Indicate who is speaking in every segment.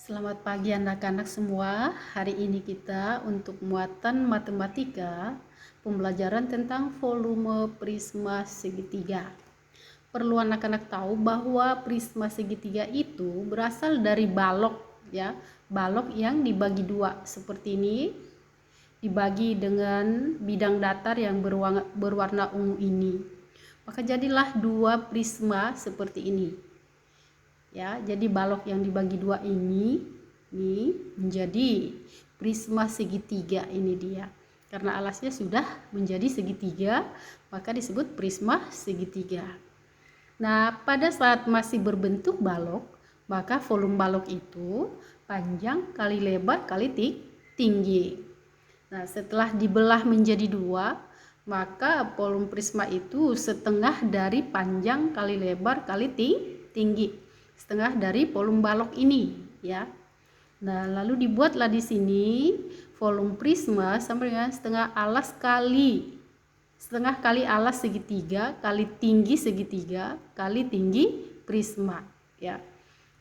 Speaker 1: Selamat pagi anak-anak semua. Hari ini kita untuk muatan matematika pembelajaran tentang volume prisma segitiga. Perlu anak-anak tahu bahwa prisma segitiga itu berasal dari balok ya. Balok yang dibagi dua seperti ini. Dibagi dengan bidang datar yang berwarna ungu ini. Maka jadilah dua prisma seperti ini. Ya, jadi balok yang dibagi dua ini menjadi prisma segitiga ini dia. Karena alasnya sudah menjadi segitiga, maka disebut prisma segitiga. Nah, pada saat masih berbentuk balok, maka volume balok itu panjang kali lebar kali tinggi. Nah, setelah dibelah menjadi dua, maka volume prisma itu setengah dari panjang kali lebar kali tinggi. Setengah dari volume balok ini ya. Nah, lalu dibuatlah di sini volume prisma sama dengan setengah kali alas segitiga kali tinggi segitiga kali tinggi prisma ya.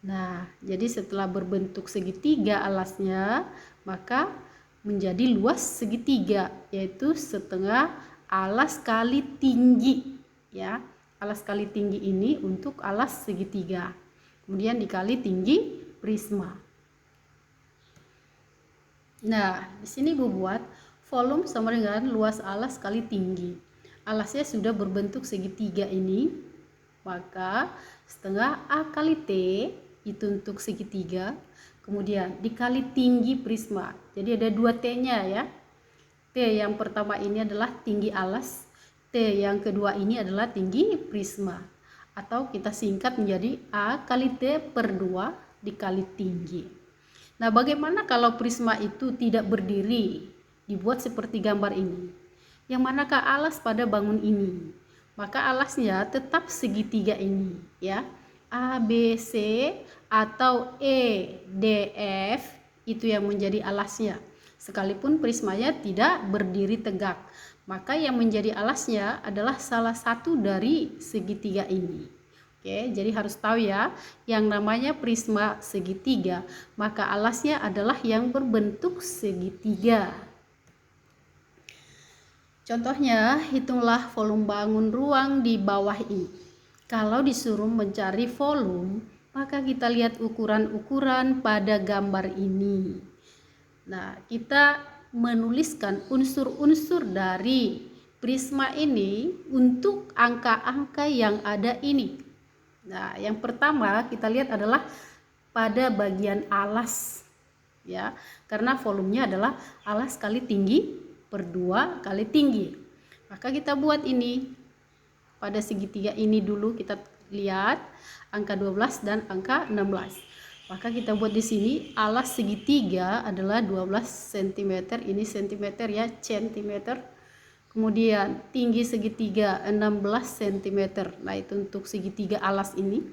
Speaker 1: Nah, jadi setelah berbentuk segitiga alasnya, maka menjadi luas segitiga, yaitu setengah alas kali tinggi ya. Alas kali tinggi ini untuk alas segitiga. Kemudian dikali tinggi prisma. Nah, di sini Bu buat volume sama dengan luas alas kali tinggi. Alasnya sudah berbentuk segitiga ini, maka setengah A kali T itu untuk segitiga, kemudian dikali tinggi prisma. Jadi ada dua T-nya ya. T yang pertama ini adalah tinggi alas, T yang kedua ini adalah tinggi prisma. Atau kita singkat menjadi A kali T per 2 dikali tinggi. Nah, bagaimana kalau prisma itu tidak berdiri? Dibuat seperti gambar ini. Yang manakah alas pada bangun ini? Maka alasnya tetap segitiga ini ya. A, B, C atau E, D, F itu yang menjadi alasnya. Sekalipun prismanya tidak berdiri tegak, maka yang menjadi alasnya adalah salah satu dari segitiga ini. Oke, jadi harus tahu ya, yang namanya prisma segitiga, maka alasnya adalah yang berbentuk segitiga. Contohnya, hitunglah volume bangun ruang di bawah ini. Kalau disuruh mencari volume, maka kita lihat ukuran-ukuran pada gambar ini. Nah, kita menuliskan unsur-unsur dari prisma ini untuk angka-angka yang ada ini. Nah, yang pertama kita lihat adalah pada bagian alas ya, karena volumenya adalah alas kali tinggi per 2 kali tinggi. Maka kita buat ini pada segitiga ini dulu, kita lihat angka 12 dan angka 16. Maka kita buat di sini alas segitiga adalah 12 cm, ini cm ya, cm. Kemudian tinggi segitiga 16 cm. Nah, itu untuk segitiga alas ini.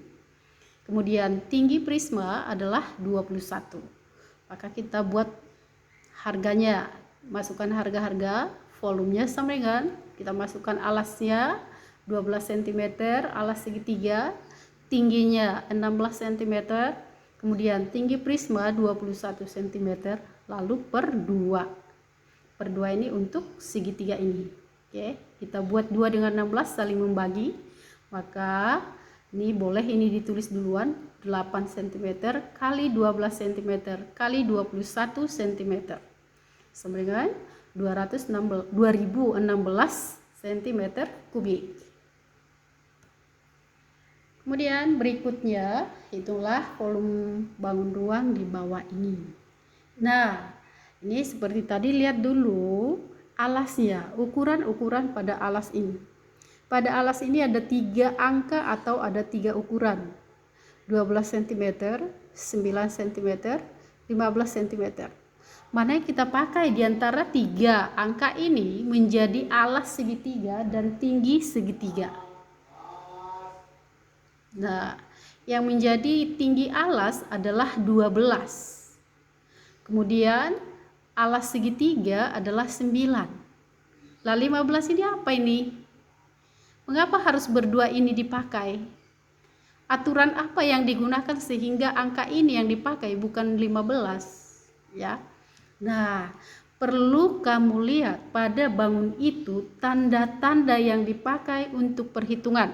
Speaker 1: Kemudian tinggi prisma adalah 21. Maka kita buat harganya. Masukkan harga-harga, volumenya sama dengan kita masukkan alasnya 12 cm, alas segitiga, tingginya 16 cm, kemudian tinggi prisma 21 cm, lalu per 2. Per 2 ini untuk segitiga ini. Oke, kita buat 2 dengan 16 saling membagi. Maka ini boleh ini ditulis duluan, 8 cm kali 12 cm kali 21 cm. Sama dengan 2016 cm kubik. Kemudian berikutnya, hitunglah volume bangun ruang di bawah ini. Nah, ini seperti tadi, lihat dulu alasnya, ukuran-ukuran pada alas ini. Pada alas ini ada 3 angka atau ada 3 ukuran. 12 cm, 9 cm, 15 cm. Mana yang kita pakai di antara 3 angka ini menjadi alas segitiga dan tinggi segitiga? Nah, yang menjadi tinggi alas adalah 12. Kemudian alas segitiga adalah 9. Lah 15 ini apa ini? Mengapa harus berdua ini dipakai? aturan apa yang digunakan sehingga angka ini yang dipakai bukan 15 ya. Nah, perlu kamu lihat pada bangun itu tanda-tanda yang dipakai untuk perhitungan.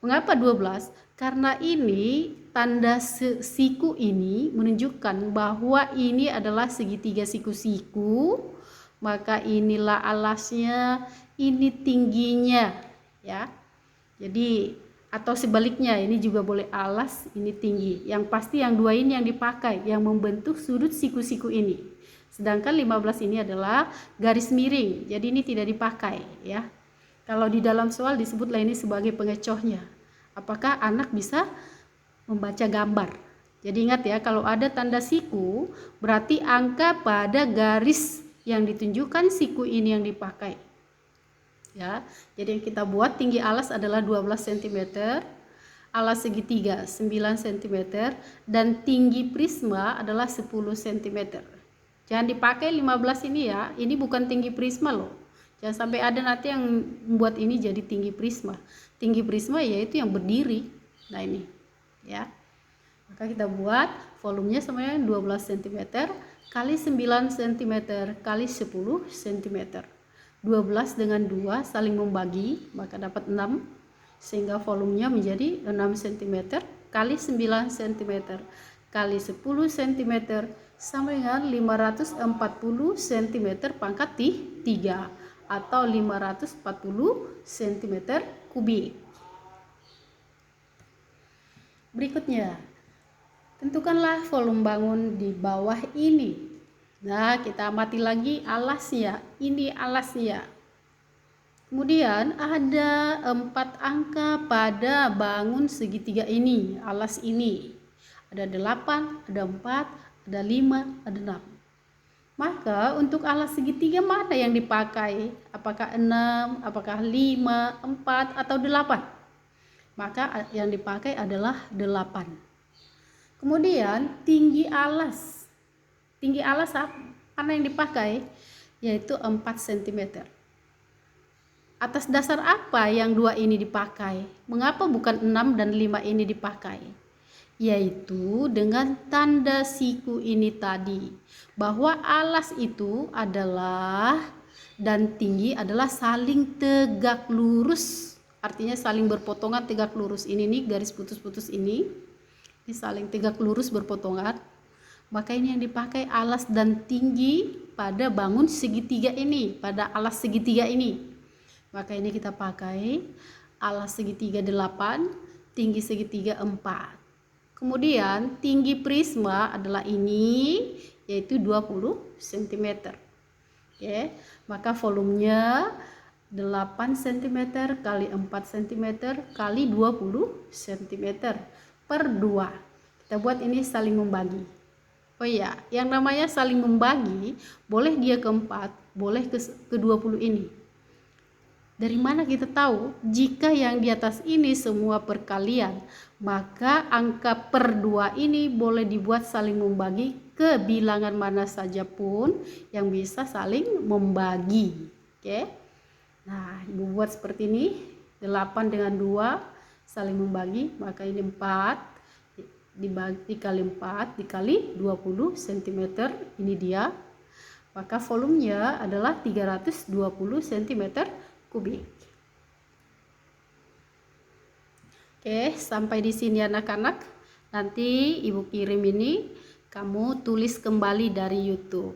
Speaker 1: Mengapa 12? Karena ini tanda siku ini menunjukkan bahwa ini adalah segitiga siku-siku, maka inilah alasnya, ini tingginya ya. Jadi atau sebaliknya, ini juga boleh alas, ini tinggi. Yang pasti yang dua ini yang dipakai, yang membentuk sudut siku-siku ini. Sedangkan 15 ini adalah garis miring, jadi ini tidak dipakai ya. Kalau di dalam soal disebutlah ini sebagai pengecohnya. Apakah anak bisa membaca gambar? Jadi ingat ya, kalau ada tanda siku, berarti angka pada garis yang ditunjukkan siku ini yang dipakai. Ya, jadi yang kita buat tinggi alas adalah 12 cm, alas segitiga 9 cm, dan tinggi prisma adalah 10 cm. Jangan dipakai 15 ini ya, ini bukan tinggi prisma loh. Jangan sampai ada nanti yang membuat ini jadi tinggi prisma. Tinggi prisma yaitu yang berdiri. Nah ini ya. Maka kita buat volumenya semuanya 12 cm kali 9 cm kali 10 cm. 12 dengan 2 saling membagi, maka dapat 6, sehingga volumenya menjadi 6 cm kali 9 cm kali 10 cm sama dengan 540 cm pangkat 3 atau 540 cm kubik. Berikutnya, tentukanlah volume bangun di bawah ini. Nah, kita amati lagi alasnya. Ini alasnya. Kemudian ada 4 angka pada bangun segitiga ini, alas ini. Ada 8, ada 4, ada 5, ada 6. Maka untuk alas segitiga mana yang dipakai? Apakah 6, apakah 5, 4, atau 8? Maka yang dipakai adalah 8. Kemudian tinggi alas. Tinggi alas mana yang dipakai? Yaitu 4 cm. Atas dasar apa yang dua ini dipakai? Mengapa bukan 6 dan 5 ini dipakai? Yaitu dengan tanda siku ini tadi. Bahwa alas itu adalah dan tinggi adalah saling tegak lurus. Artinya saling berpotongan tegak lurus. Ini nih garis putus-putus ini. Ini saling tegak lurus berpotongan. Maka ini yang dipakai alas dan tinggi pada bangun segitiga ini, pada alas segitiga ini. Maka ini kita pakai alas segitiga 8, tinggi segitiga 4. Kemudian tinggi prisma adalah ini, yaitu 20 cm. Oke, maka volumenya 8 cm kali 4 cm kali 20 cm per 2. Kita buat ini saling membagi. Oh iya, yang namanya saling membagi, boleh dia ke 4, boleh ke 20 ini. Dari mana kita tahu? Jika yang di atas ini semua perkalian, maka angka per 2 ini boleh dibuat saling membagi ke bilangan mana saja pun yang bisa saling membagi. Oke. Nah, Ibu buat seperti ini, 8 dengan 2 saling membagi, maka ini 4 dikali 4 dikali 20 cm, ini dia. Maka volumenya adalah 320 cm kubik. Oke, sampai di sini anak-anak. Nanti Ibu kirim ini, kamu tulis kembali dari YouTube.